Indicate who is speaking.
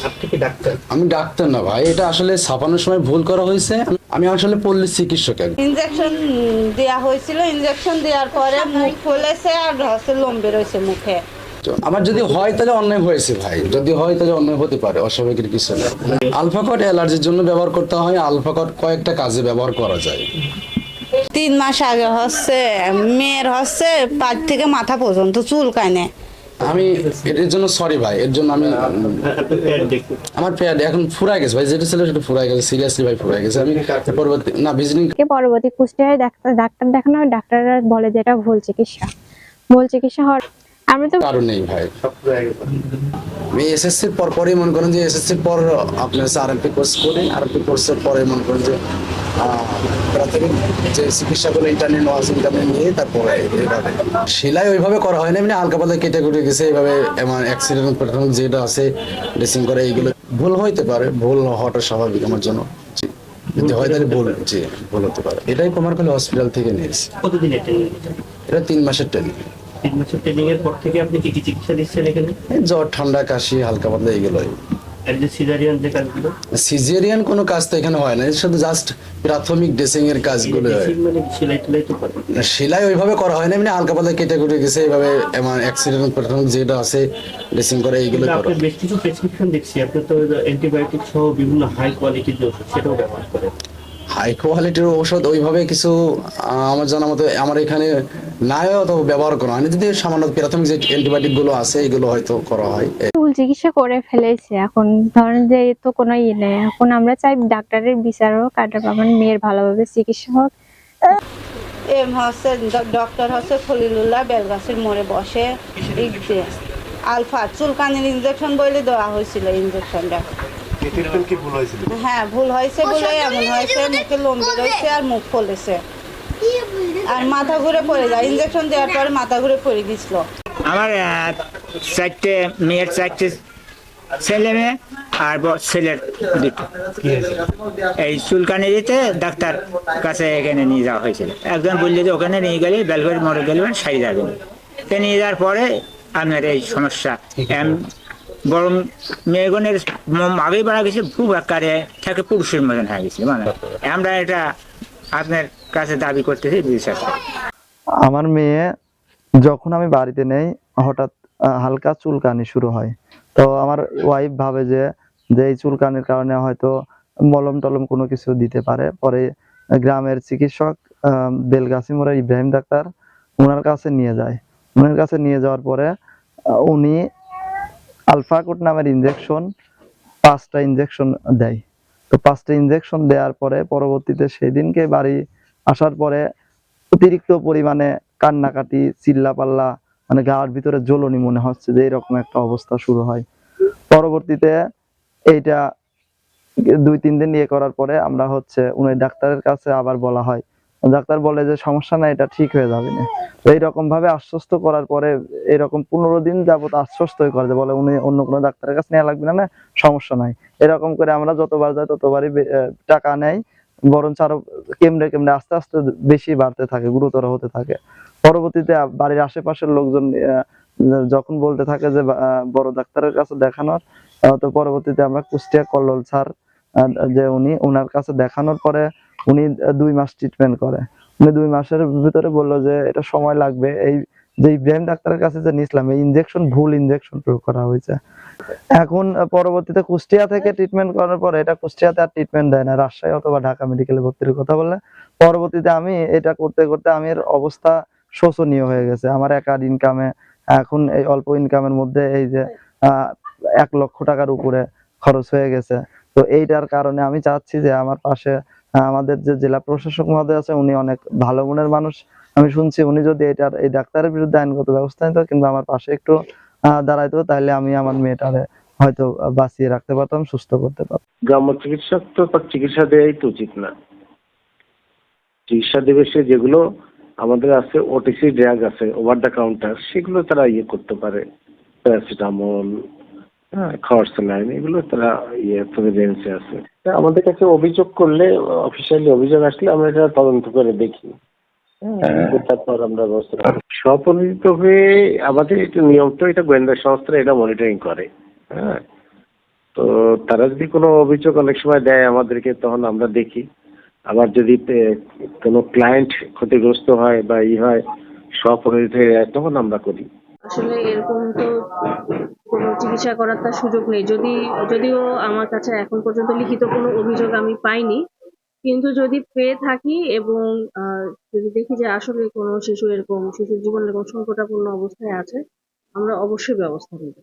Speaker 1: আপনি কি ডাক্তার?
Speaker 2: আমি ডাক্তার না ভাই, এটা আসলে ছাপানোর সময় ভুল করা হয়েছে। আমি আসলে পল্লী চিকিৎসক।
Speaker 3: ইনজেকশন দেওয়া হয়েছিল, ইনজেকশন দেওয়ার পরে মুখ ফুলেছে আর হচ্ছে লোম বেরোইছে মুখে।
Speaker 2: আমার যদি হয় তাহলে অন্যায় হয়েছে ভাই, যদি হয় তাহলে অন্যায় হতে পারে, অস্বাভাবিকের কিছু না। আলফাকট অ্যালার্জির জন্য ব্যবহার করতে হয়। আলফাকট কয়েকটা কাজে ব্যবহার করা যায়।
Speaker 3: 3 মাস আগে হচ্ছে মেয়ের হচ্ছে পাট থেকে মাথা পর্যন্ত চুল কানে।
Speaker 2: আমি এর জন্য সরি ভাই, এর জন্য আমি
Speaker 1: আপনার পেট দেখুন।
Speaker 2: আমার পেট এখন ফুরাই গেছে ভাই, যেটা ছিল সেটা ফুরাই গেছে, সিরিয়াসলি ভাই ফুরাই গেছে। আমি পরবর্তী না ভিজিটিং
Speaker 4: পরবর্তী কুষ্টিয়ায় ডাক্তার দেখানো হয়, ডাক্তাররা বলে যে এটা ভুল চিকিৎসা হওয়ার আমরা তো
Speaker 2: কারণ নেই ভাই।
Speaker 1: সব হয়ে গেছে।
Speaker 2: আমি এসএসসির পরই মনে করেন যে এসএসসির পর আপনার আরএমপি কোর্স করি, আরএমপি কোর্সের পরে মনে করেন যে প্রাথমিক যে চিকিৎসাগুলো ইন্টারনেট ওয়াজ ইন্টারনেট নিয়ে তারপরে এইভাবে সেলাই ওইভাবে করা হয় না, এমনি হালকা পাতলা কেটে কুটে গেছে এইভাবে। আমার অ্যাক্সিডেন্ট প্যাটার্ন যেটা আছে ড্রেসিং করে, এইগুলো ভুল হইতে পারে, ভুল হওয়াটা স্বাভাবিক আমার জন্য। জি, যদি হয় তাহলে ভুল হতে পারে। এটাই কুমারখালী হসপিটাল থেকে নিয়েছি।
Speaker 1: কতদিনের ট্রেনিং?
Speaker 2: এটা 3 মাসের ট্রেনিং।
Speaker 1: 3 মাসের ট্রেনিং এর পর থেকে আপনি কি কি চিকিৎসা দিচ্ছেন এখানে?
Speaker 2: জ্বর ঠান্ডা কাশি হালকা পাতলা এইগুলোই।
Speaker 1: আর যে সিজারিয়ান যে কাজগুলো?
Speaker 2: সিজারিয়ান কোনো কাজ তো এখানে হয় না, শুধু জাস্ট প্রাথমিক ড্রেসিং এর কাজগুলো হয়।
Speaker 1: মানে সেলাই টেলাই তো করে?
Speaker 2: সেলাই ওইভাবে করা হয় না, এমনি হালকা পাতলা কেটে কুটে গেছে এইভাবে। আমার অ্যাক্সিডেন্ট প্যাটার্ন যেটা আছে ড্রেসিং করে, এইগুলো
Speaker 1: কিন্তু
Speaker 2: করা।
Speaker 1: আপনার বেশ কিছু প্রেসক্রিপশন দেখছি, আপনি তো অ্যান্টিবায়োটিক সহ বিভিন্ন হাই কোয়ালিটির ওষুধ সেটাও ব্যবহার করেন।
Speaker 2: হাই কোয়ালিটির ঔষধ ওইভাবে কিছু আমার জানা মতো আমার এখানে নাই, তো ব্যবহার করা হয় না। যদি সামান্য প্রাথমিক যে অ্যান্টিবায়োটিক গুলো আছে এইগুলো হয়তো করা হয়।
Speaker 4: ভুল চিকিৎসা করে ফেলেছে। এখন ধরেন যে এ তো কোনো নেই, এখন আমরা চাই ডাক্তারের বিচার হোক আর আমার মেয়ের ভালোভাবে চিকিৎসা হোক।
Speaker 3: এম হচ্ছে ডক্টর হচ্ছে খলিলুল্লাহ, বেলগাছির মোড়ে বসে। আলফা চুলকানির ইনজেকশন বলে দেওয়া হয়েছিল। ইনজেকশনটা হ্যাঁ ভুল হয়েছে বলে এমন হয়েছে, মুখে লোম বেরোইছে আর মুখ ফুলেছে আর মাথা ঘুরে পড়ে যায়। ইনজেকশন দেওয়ার পরে মাথা ঘুরে পড়ে গেছিল।
Speaker 5: আমার 4টে মেয়ের 4টে ছেলে মেয়ে আর ছেলের 2টো। এই চুলকানি দিতে ডাক্তার কাছে এখানে নিয়ে যাওয়া হয়েছিল। একজন বললে যে ওখানে নিয়ে গেলে বেলঘড়ি মরে গেলে সারি যাবে। সে নিয়ে যাওয়ার পরে আপনার এই সমস্যা বরং মেয়েগণের আগেই বাড়া গেছে, খুব আকারে থাকে পুরুষের মতন হয়ে গেছে। মানে আমরা এটা আপনার কাছে দাবি করতেছি বিচার।
Speaker 6: আমার মেয়ে যখন আমি বাড়িতে নেই হঠাৎ হালকা চুলকানি শুরু হয়। তো আমার ওয়াইফ ভাবে যে এই চুলকানির কারণে হয়তো মলম টলম কোনো কিছু দিতে পারে। পরে গ্রামের চিকিৎসক বেলগাছি মোড়ের ইব্রাহিম ডাক্তার ওনার কাছে নিয়ে যায়। ওনার কাছে নিয়ে যাওয়ার পরে উনি আলফাকট নামের ইনজেকশন 5টা ইনজেকশন দেয়। তো 5টা ইনজেকশন দেওয়ার পরে পরবর্তীতে সেই দিনকে বাড়ি আসার পরে অতিরিক্ত পরিমাণে কান্নাকাটি, চিল্লাপাল্লা, মানে গার ভিতরে জ্বলনি মনে হচ্ছে যে এরকম একটা অবস্থা শুরু হয়। পরবর্তীতে এইটা 2-3 দিন ইয়ে করার পরে আমরা হচ্ছে উনি ডাক্তারের কাছে আবার বলা হয়। ডাক্তার বলে যে সমস্যা নাই, এটা ঠিক হয়ে যাবে না। তো এইরকম ভাবে আশ্বস্ত করার পরে এরকম 15 দিন যাবত আশ্বস্ত করে বলে উনি অন্য কোনো ডাক্তারের কাছে নেওয়া লাগবে না, সমস্যা নাই। এরকম করে আমরা যতবার যাই ততবারই টাকা নেয়, বরঞ্চ আরো কেমনে কেমনে আস্তে আস্তে বেশি বাড়তে থাকে, গুরুতর হতে থাকে। পরবর্তীতে বাড়ির আশেপাশের লোকজন যখন বলতে থাকে যে বড় ডাক্তারের কাছে দেখানোর, তো পরবর্তীতে আমরা কুষ্টিয়া কল্লোল স্যার যে ওনার কাছে দেখানোর পরে উনি 2 মাস ট্রিটমেন্ট করে। উনি 2 মাসের ভিতরে বললো যে এটা সময় লাগবে। এই যে ইব্রাহিম ডাক্তারের কাছে যে নিয়েছিলাম এই ইনজেকশন ভুল ইনজেকশন প্রয়োগ করা হয়েছে। এখন পরবর্তীতে কুষ্টিয়া থেকে ট্রিটমেন্ট করার পরে এটা কুষ্টিয়াতে আর ট্রিটমেন্ট দেয় না, রাজশাহী অথবা ঢাকা মেডিকেলে ভর্তির কথা বলে। পরবর্তীতে আমি এটা করতে করতে আমার অবস্থা শোচনীয় হয়ে গেছে। আমার একার ইনকামে এখন এই অল্প ইনকামের মধ্যে এই যে 1 লক্ষ টাকার উপরে খরচ হয়ে গেছে। তো এইটার কারণে আমি চাচ্ছি যে আমার পাশে আমাদের যে জেলা প্রশাসক মহোদয় আছে উনি অনেক ভালো মনের মানুষ। আমি শুনছি উনি যদি এই ডাক্তারের বিরুদ্ধে আইনগত ব্যবস্থা নিত কিংবা আমার পাশে একটু দাঁড়াইতো, তাহলে আমি আমার মেয়েটারে হয়তো বাঁচিয়ে রাখতে পারতাম, সুস্থ করতে পারতাম।
Speaker 7: গ্রাম্য চিকিৎসক তো তার চিকিৎসা দেওয়াই তো উচিত না। চিকিৎসা দেবে সে যেগুলো আমাদের আছে ওটিসি ড্রাগ আছে, ওভার দ্য কাউন্টার, সেগুলো তারা করতে পারে। প্যারাসিটামল, খাওয়ার স্যালাইন, এগুলো তারা প্রেভেন্সে আছে। আমাদের কাছে অভিযোগ করলে, অফিসিয়ালি অভিযোগ আসলে আমরা এটা তদন্ত করে দেখি। তারপর আমরা স্বপরিচিত হয়ে আমাদের এটা নিয়ম তো, এটা গোয়েন্দা সংস্থা এটা মনিটরিং করে। তো তারা যদি কোনো অভিযোগ অনেক সময় দেয় আমাদেরকে, তখন আমরা দেখি। আবার যদি কোনো ক্লায়েন্ট ক্ষতিগ্রস্ত হয় বা হয় স্বপ্রণোদিত হয়ে যায়, তখন আমরা করি।
Speaker 8: আসলে এরকম তো কোনো চিকিৎসা করার তার সুযোগ নেই, যদিও আমার কাছে এখন পর্যন্ত লিখিত কোনো অভিযোগ আমি পাইনি, কিন্তু যদি পেয়ে থাকি এবং যদি দেখি যে আসলে কোনো শিশুর জীবন এরকম সংকটাপন্ন অবস্থায় আছে, আমরা অবশ্যই ব্যবস্থা নেব।